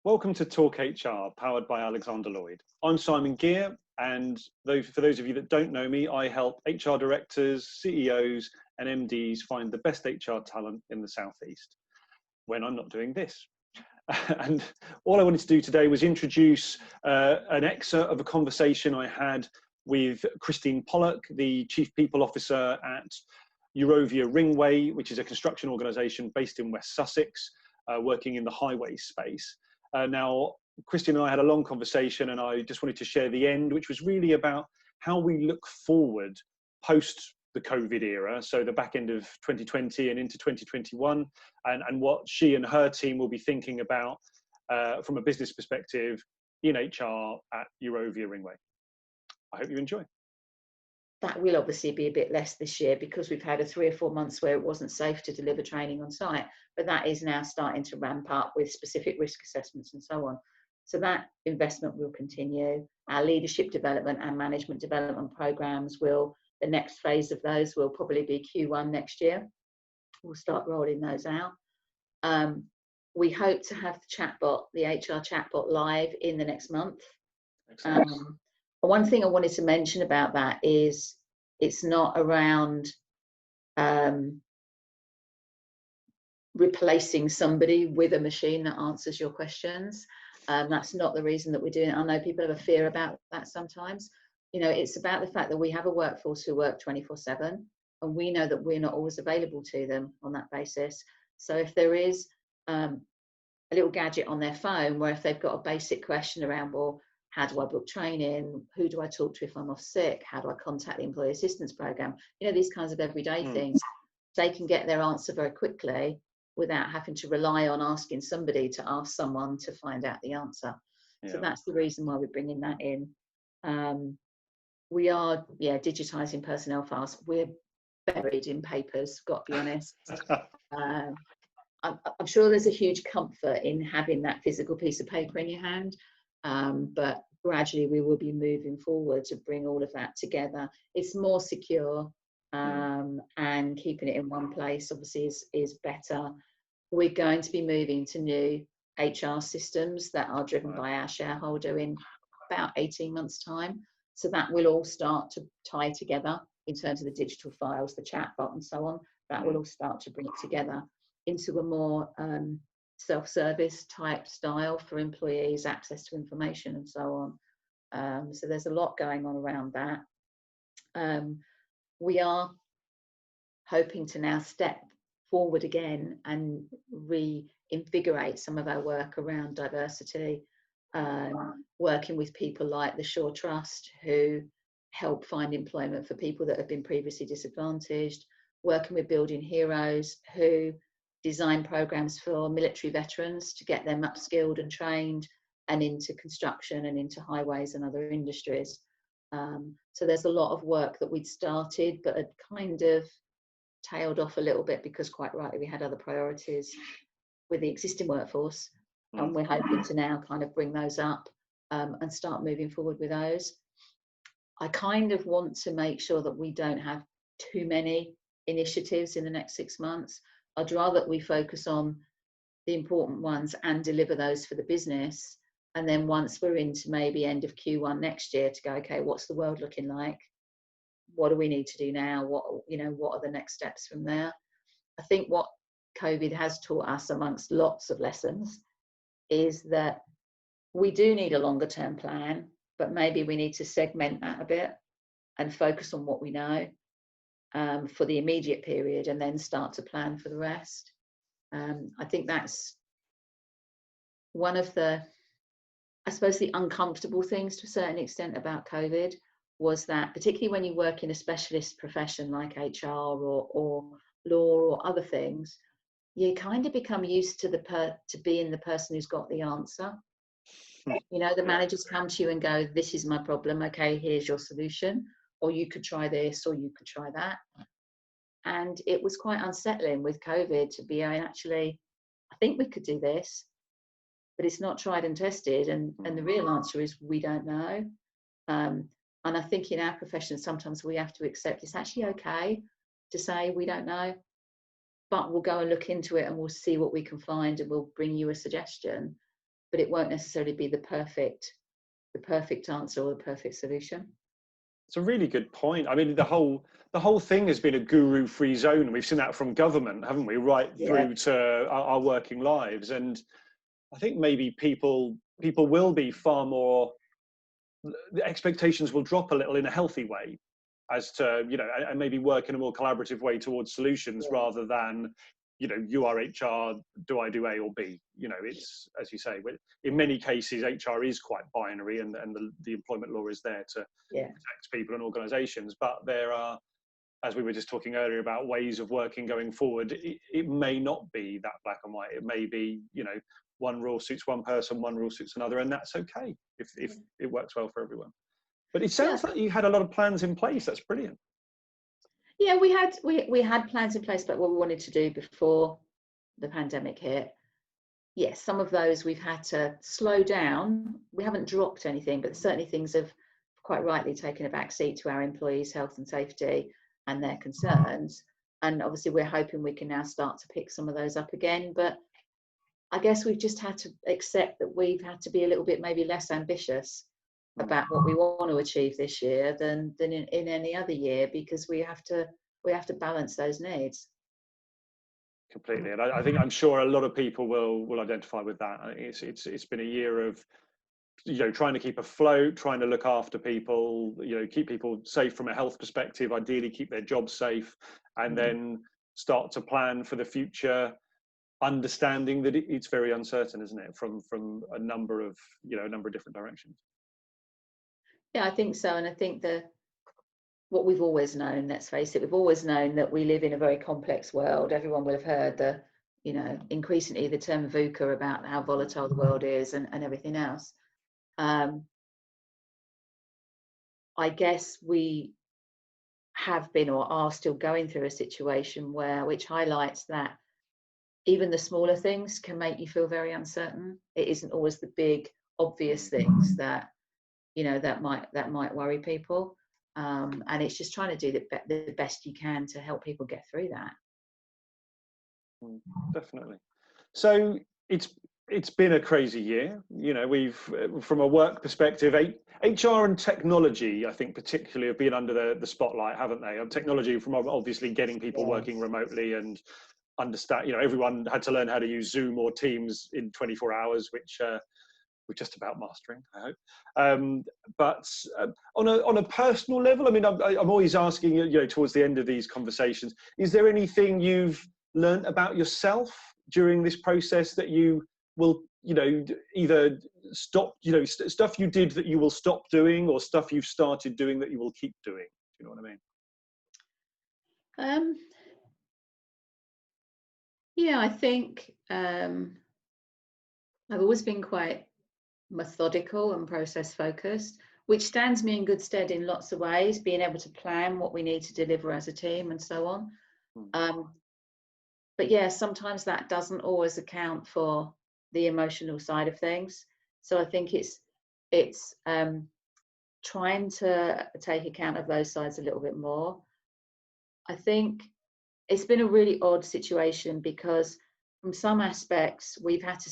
Welcome to Talk HR, powered by Alexander Lloyd. I'm Simon Geere, and for those of you that don't know me, I help HR directors, CEOs and MDs find the best HR talent in the Southeast when I'm not doing this. And all I wanted to do today was introduce an excerpt of a conversation I had with Kristine Pollock, the Chief People Officer at Eurovia Ringway, which is a construction organisation based in West Sussex, working in the highway space. Now, Kristine and I had a long conversation, and I just wanted to share the end, which was really about how we look forward post the COVID era, so the back end of 2020 and into 2021, and what she and her team will be thinking about from a business perspective in HR at Eurovia Ringway. I hope you enjoy. That will obviously be a bit less this year because we've had 3 or 4 months where it wasn't safe to deliver training on site, but that is now starting to ramp up with specific risk assessments and so on. So that investment will continue. Our leadership development and management development programs the next phase of those will probably be Q1 next year. We'll start rolling those out. We hope to have the HR chatbot live in the next month. One thing I wanted to mention about that is it's not around replacing somebody with a machine that answers your questions. That's not the reason that we're doing it. I know people have a fear about that sometimes. You know, it's about the fact that we have a workforce who work 24/7, and we know that we're not always available to them on that basis. So if there is a little gadget on their phone where if they've got a basic question around, well, how do I book training? Who do I talk to if I'm off sick? How do I contact the employee assistance program? You know, these kinds of everyday things. They can get their answer very quickly without having to rely on asking somebody to ask someone to find out the answer. Yeah. So that's the reason why we're bringing that in. We are, digitising personnel files. We're buried in papers, got to be honest. I'm sure there's a huge comfort in having that physical piece of paper in your hand. But gradually we will be moving forward to bring all of that together. It's more secure, and keeping it in one place obviously is better. We're going to be moving to new HR systems that are driven by our shareholder in about 18 months' time. So that will all start to tie together in terms of the digital files, the chatbot and so on. That will all start to bring it together into a more self-service type style for employees, access to information and so on. So there's a lot going on around that. We are hoping to now step forward again and reinvigorate some of our work around diversity, working with people like the Shore Trust who help find employment for people that have been previously disadvantaged, working with Building Heroes who design programs for military veterans to get them upskilled and trained and into construction and into highways and other industries. So there's a lot of work that we'd started but had kind of tailed off a little bit because quite rightly we had other priorities with the existing workforce, and we're hoping to now kind of bring those up and start moving forward with those. I kind of want to make sure that we don't have too many initiatives in the next 6 months. I'd rather that we focus on the important ones and deliver those for the business. And then once we're into maybe end of Q1 next year to go, okay, what's the world looking like? What do we need to do now? What are the next steps from there? I think what COVID has taught us, amongst lots of lessons, is that we do need a longer term plan, but maybe we need to segment that a bit and focus on what we know for the immediate period and then start to plan for the rest. I think that's one of the, I suppose, the uncomfortable things to a certain extent about COVID was that, particularly when you work in a specialist profession like HR or law or other things, you kind of become used to being the person who's got the answer. You know, the managers come to you and go, this is my problem, okay, here's your solution, or you could try this, or you could try that. And it was quite unsettling with COVID to be, actually, I think we could do this, but it's not tried and tested. And the real answer is we don't know. And I think in our profession, sometimes we have to accept it's actually okay to say we don't know, but we'll go and look into it and we'll see what we can find and we'll bring you a suggestion. but it won't necessarily be the perfect answer or the perfect solution. It's a really good point. I mean, the whole thing has been a guru-free zone. We've seen that from government, haven't we, right through to our working lives. And I think maybe people will be far more, the expectations will drop a little in a healthy way, as to, you know, and maybe work in a more collaborative way towards solutions, rather than, you know, you are HR, do I do A or B? You know, it's, as you say, in many cases, HR is quite binary, and the employment law is there to protect people and organisations. But there are, as we were just talking earlier about ways of working going forward, it may not be that black and white. It may be, you know, one rule suits one person, one rule suits another, and that's okay if it works well for everyone. But it sounds like you had a lot of plans in place. That's brilliant. Yeah, we had plans in place about what we wanted to do before the pandemic hit. Yes, some of those we've had to slow down. We haven't dropped anything, but certainly things have quite rightly taken a back seat to our employees' health and safety and their concerns. And obviously we're hoping we can now start to pick some of those up again. But I guess we've just had to accept that we've had to be a little bit maybe less ambitious about what we want to achieve this year than in any other year, because we have to balance those needs. Completely, and I'm sure a lot of people will identify with that. It's been a year of, you know, trying to keep afloat, trying to look after people, you know, keep people safe from a health perspective, ideally keep their jobs safe, and then start to plan for the future, understanding that it's very uncertain, isn't it, from a number of different directions. Yeah, I think so. And I think what we've always known, let's face it, we've always known that we live in a very complex world. Everyone will have heard increasingly the term VUCA about how volatile the world is and everything else. I guess we have been or are still going through a situation which highlights that even the smaller things can make you feel very uncertain. It isn't always the big obvious things that might worry people, and it's just trying to do the best you can to help people get through that. Definitely. So it's been a crazy year. You know, we've, from a work perspective, HR and technology, I think particularly, have been under the spotlight, haven't they? Technology, from obviously getting people working remotely and understand, you know, everyone had to learn how to use Zoom or Teams in 24 hours, which we're just about mastering, I hope. But on a personal level, I mean, I'm always asking, you know, towards the end of these conversations, is there anything you've learned about yourself during this process that you will, you know, either stop, you know, stuff you did that you will stop doing, or stuff you've started doing that you will keep doing? Do you know what I mean? Yeah, I think I've always been quite methodical and process focused, which stands me in good stead in lots of ways, being able to plan what we need to deliver as a team and so on. But yeah, sometimes that doesn't always account for the emotional side of things. So I think it's trying to take account of those sides a little bit more. I think it's been a really odd situation because from some aspects we've had to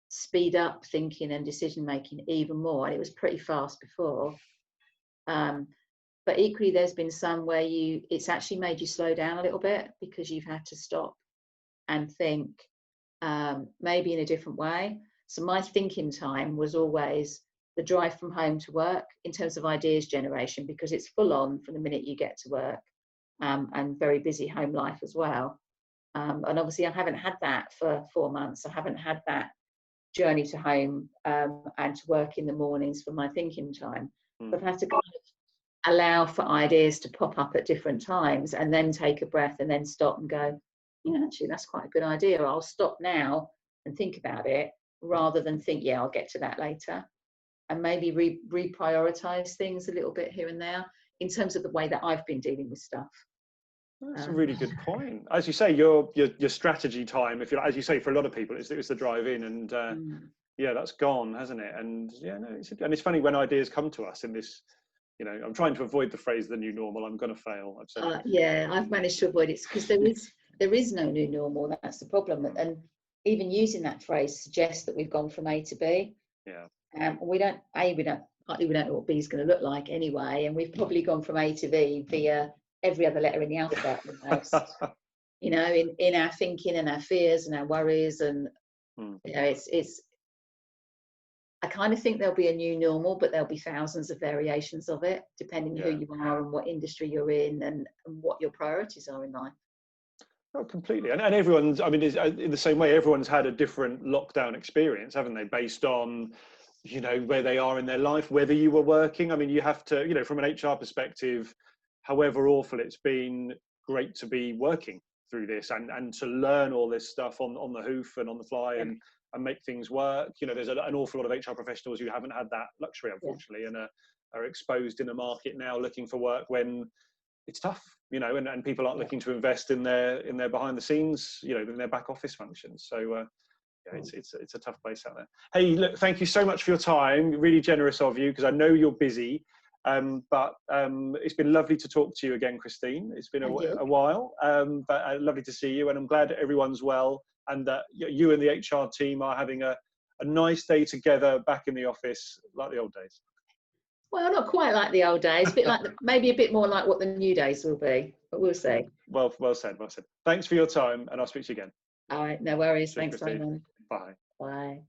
speed up thinking and decision making even more, and it was pretty fast before. But equally, there's been some where it's actually made you slow down a little bit because you've had to stop and think maybe in a different way. So my thinking time was always the drive from home to work in terms of ideas generation, because it's full on from the minute you get to work, and very busy home life as well. And obviously I haven't had that for 4 months. I haven't had that journey to home and to work in the mornings for my thinking time. But I've had to kind of allow for ideas to pop up at different times and then take a breath and then stop and go, yeah, actually that's quite a good idea. I'll stop now and think about it, rather than think, yeah, I'll get to that later. And maybe reprioritize things a little bit here and there in terms of the way that I've been dealing with stuff. That's a really good point. As you say, your strategy time, if you're, as you say, for a lot of people, it's the drive in, and yeah, that's gone, hasn't it? And yeah, no, it's funny when ideas come to us in this. You know, I'm trying to avoid the phrase "the new normal." I'm going to fail. I've said yeah, I've managed to avoid it because there is no new normal. That's the problem, and even using that phrase suggests that we've gone from A to B. Yeah. We don't know what B is going to look like anyway, and we've probably gone from A to B via every other letter in the alphabet almost. You know, in our thinking and our fears and our worries, and you know, it's. I kind of think there'll be a new normal, but there'll be thousands of variations of it, depending who you are and what industry you're in, and what your priorities are in life. Oh, completely. And everyone's, I mean, in the same way, everyone's had a different lockdown experience, haven't they? Based on, you know, where they are in their life, whether you were working. I mean, you have to, you know, from an HR perspective, however awful it's been, great to be working through this and to learn all this stuff on the hoof and on the fly and make things work. You know, there's an awful lot of HR professionals who haven't had that luxury, unfortunately, and are exposed in a market now looking for work when it's tough, you know, and people aren't looking to invest in their behind the scenes, you know, in their back office functions. So it's a tough place out there. Hey, look, thank you so much for your time. Really generous of you, because I know you're busy. But it's been lovely to talk to you again, Kristine. It's been a while, but lovely to see you, and I'm glad that everyone's well and that you and the HR team are having a nice day together back in the office like the old days. Well, not quite like the old days, but like maybe a bit more like what the new days will be, but we'll see. Well said, well said. Thanks for your time, and I'll speak to you again. All right, no worries. Cheers, Thanks, Simon. Bye. Bye.